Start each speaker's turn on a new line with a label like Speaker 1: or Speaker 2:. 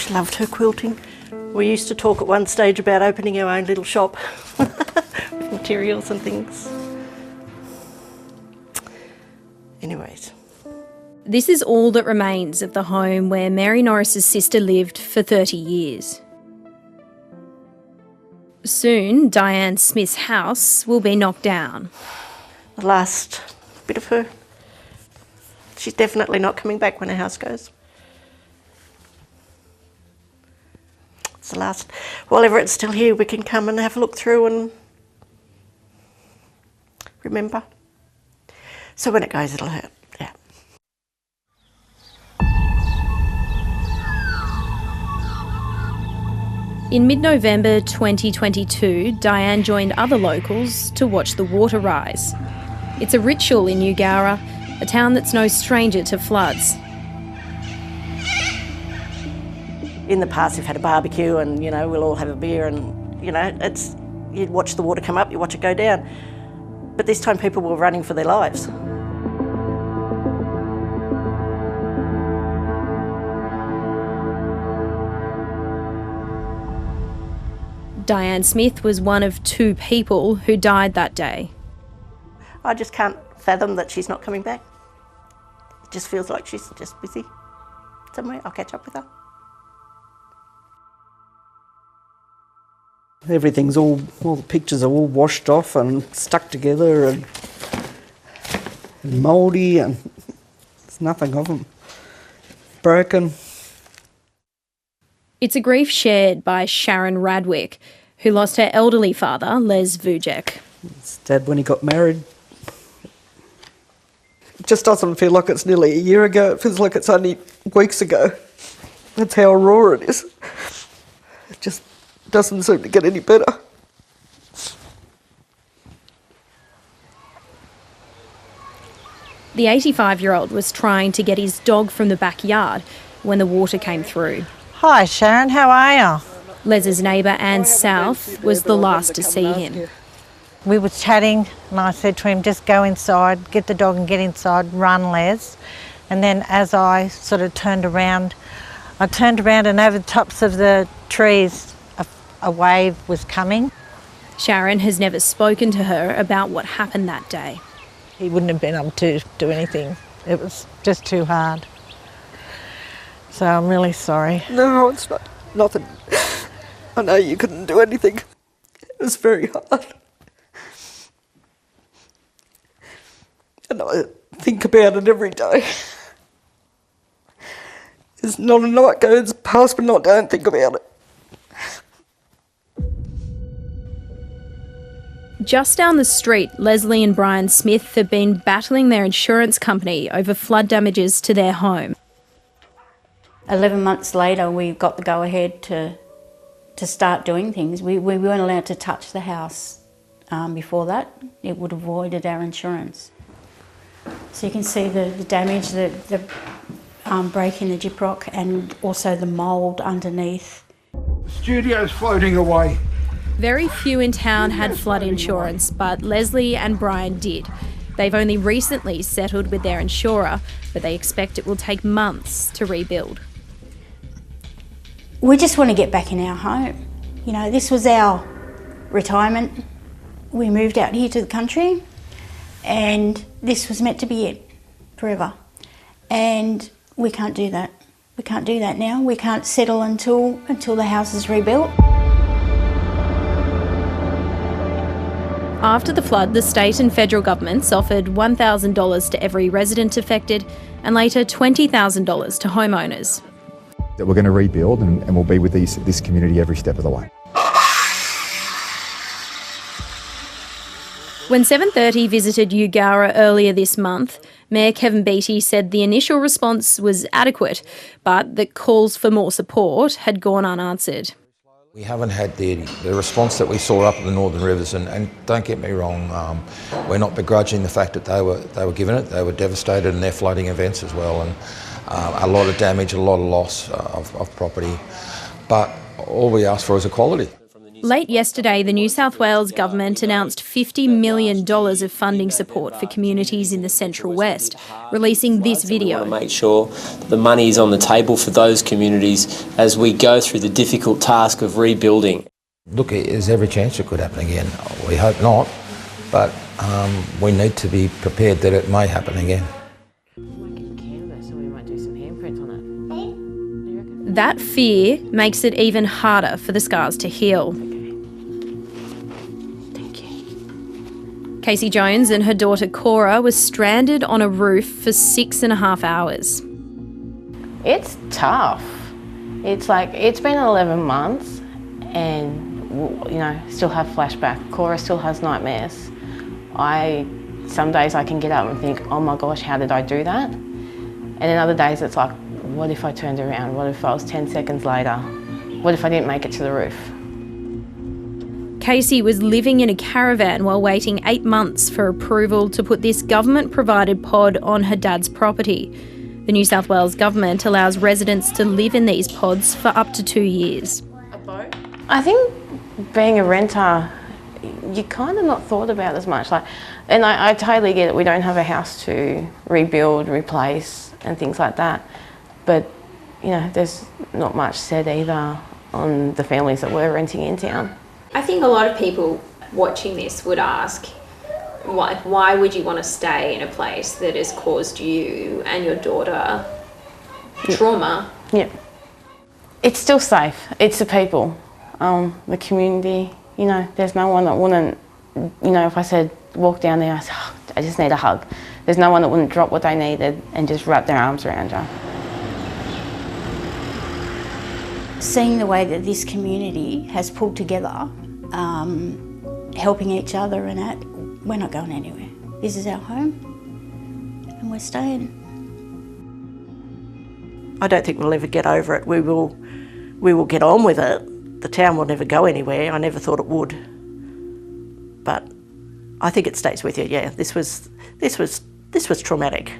Speaker 1: She loved her quilting. We used to talk at one stage about opening our own little shop, materials and things. Anyways.
Speaker 2: This is all that remains of the home where Mary Norris's sister lived for 30 years. Soon, Diane Smith's house will be knocked down.
Speaker 1: The last bit of her. She's definitely not coming back when her house goes. It's the last. While it's still here, we can come and have a look through and remember. So when it goes, it'll hurt. Yeah.
Speaker 2: In mid-November 2022, Diane joined other locals to watch the water rise. It's a ritual in Eugowra, a town that's no stranger to floods.
Speaker 1: In the past, we've had a barbecue and, we'll all have a beer and, you'd watch the water come up, you watch it go down. But this time people were running for their lives.
Speaker 2: Diane Smith was one of 2 people who died that day.
Speaker 1: I just can't fathom that she's not coming back. It just feels like she's just busy somewhere. I'll catch up with her.
Speaker 3: Everything's all the pictures are all washed off and stuck together and mouldy, and there's nothing of them. Broken.
Speaker 2: It's a grief shared by Sharon Radwick, who lost her elderly father, Les Vujek.
Speaker 3: His dad when he got married. It just doesn't feel like it's nearly a year ago. It feels like it's only weeks ago. That's how raw it is. It just doesn't seem to get any better.
Speaker 2: The 85-year-old was trying to get his dog from the backyard when the water came through.
Speaker 4: Hi Sharon, how are you?
Speaker 2: Les's neighbour Anne South was the last to see him.
Speaker 4: We were chatting and I said to him, just go inside, get the dog and get inside, run Les. And then as I sort of turned around and over the tops of the trees a wave was coming.
Speaker 2: Sharon has never spoken to her about what happened that day.
Speaker 4: He wouldn't have been able to do anything. It was just too hard. So I'm really sorry.
Speaker 3: No, it's not. Nothing. I know you couldn't do anything. It was very hard. And I think about it every day. There's not a night goes past when I don't think about it.
Speaker 2: Just down the street, Leslie and Brian Smith have been battling their insurance company over flood damages to their home.
Speaker 5: 11 months later, we got the go-ahead to start doing things. We weren't allowed to touch the house before that. It would have voided our insurance. So you can see the damage, the break in the gyprock and also the mould underneath.
Speaker 6: The studio's floating away.
Speaker 2: Very few in town had flood insurance, but Leslie and Brian did. They've only recently settled with their insurer, but they expect it will take months to rebuild.
Speaker 5: We just want to get back in our home. This was our retirement. We moved out here to the country and this was meant to be it forever. And we can't do that. We can't do that now. We can't settle until the house is rebuilt.
Speaker 2: After the flood, the state and federal governments offered $1,000 to every resident affected and later $20,000 to homeowners.
Speaker 7: That we're going to rebuild and we'll be with this community every step of the way.
Speaker 2: When 7:30 visited Eugowra earlier this month, Mayor Kevin Beattie said the initial response was adequate, but that calls for more support had gone unanswered.
Speaker 8: We haven't had the response that we saw up at the Northern Rivers, and don't get me wrong, we're not begrudging the fact that they were given it. They were devastated in their flooding events as well, and a lot of damage, a lot of loss of property. But all we ask for is equality.
Speaker 2: Late yesterday, the New South Wales government announced $50 million of funding support for communities in the Central West, releasing this video.
Speaker 9: We want to make sure that the money is on the table for those communities as we go through the difficult task of rebuilding.
Speaker 8: Look, there's every chance it could happen again. We hope not, but we need to be prepared that it may happen again.
Speaker 2: That fear makes it even harder for the scars to heal.
Speaker 1: Thank you.
Speaker 2: Casey Jones and her daughter Cora were stranded on a roof for 6.5 hours.
Speaker 10: It's tough. It's like, it's been 11 months and, you know, still have flashback. Cora still has nightmares. Some days I can get up and think, oh my gosh, how did I do that? And then other days it's like, what if I turned around? What if I was 10 seconds later? What if I didn't make it to the roof?
Speaker 2: Casey was living in a caravan while waiting 8 months for approval to put this government-provided pod on her dad's property. The New South Wales government allows residents to live in these pods for up to 2 years.
Speaker 10: I think being a renter, you kind of not thought about as much. And I totally get it. We don't have a house to rebuild, replace, and things like that. But, you know, there's not much said either on the families that were renting in town.
Speaker 11: I think a lot of people watching this would ask, why would you want to stay in a place that has caused you and your daughter trauma?
Speaker 10: Yeah. It's still safe. It's the people, the community. You know, there's no one that wouldn't, you know, if I said walk down there, I just need a hug. There's no one that wouldn't drop what they needed and just wrap their arms around you.
Speaker 5: Seeing the way that this community has pulled together, helping each other and that, we're not going anywhere. This is our home and we're staying.
Speaker 1: I don't think we'll ever get over it. We will get on with it. The town will never go anywhere. I never thought it would. But I think it stays with you, yeah. This was traumatic.